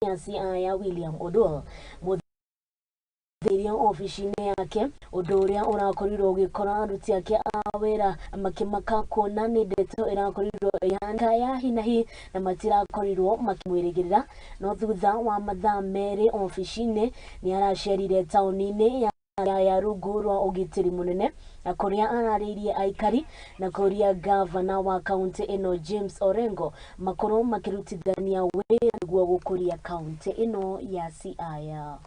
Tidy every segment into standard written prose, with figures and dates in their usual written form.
ya Siaya Willliam Oduol muthi obici-ini yake undu uria urakorirwo ugikora aruti yake awira makimaka kuona ni ndeto irakorirwo ihana ya hinahi na matirakorirwo makimwirigirira no thutha wa mathaa meri obici-ini ni aracerire tauni-ini ya rungu rwa ugitiri munene na kuria araririe aikari na kuria gavana wa kaunty ino James Orengo makoro makirutithania wira niguo gukuria kaunty ino ya Siaya.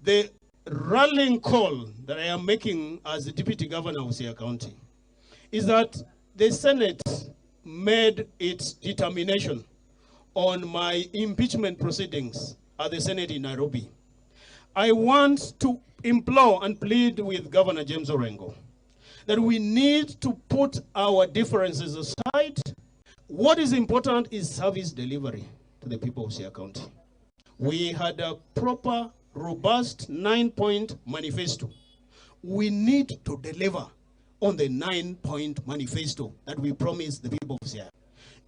The rallying call that I am making as the Deputy Governor of Siaya County is that the Senate made its determination on my impeachment proceedings at the Senate in Nairobi. I want to implore and plead with Governor James Orengo that we need to put our differences aside. What is important is service delivery to the people of Siaya County. We had a proper, robust 9-point manifesto. We need to deliver on the 9-point manifesto that we promised the people of Siaya.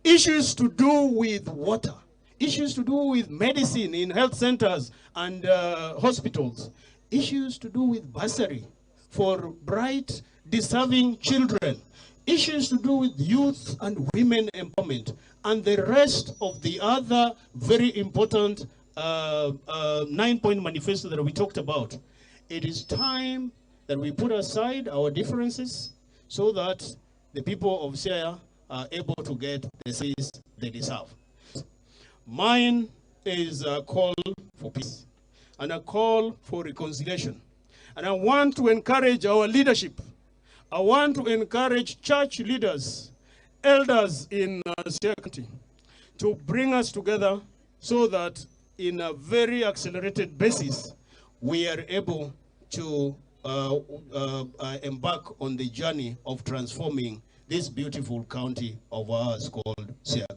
Issues to do with water, issues to do with medicine in health centers and hospitals, issues to do with bursary for bright, deserving children, issues to do with youth and women empowerment, and the rest of the other very important 9-point manifesto that we talked about. It is time that we put aside our differences so that the people of Siaya are able to get the service they deserve. Mine is a call for peace and a call for reconciliation. And I want to encourage our leadership. I want to encourage church leaders, elders in Siaya County to bring us together so that in a very accelerated basis, we are able to embark on the journey of transforming this beautiful county of ours called Siaya.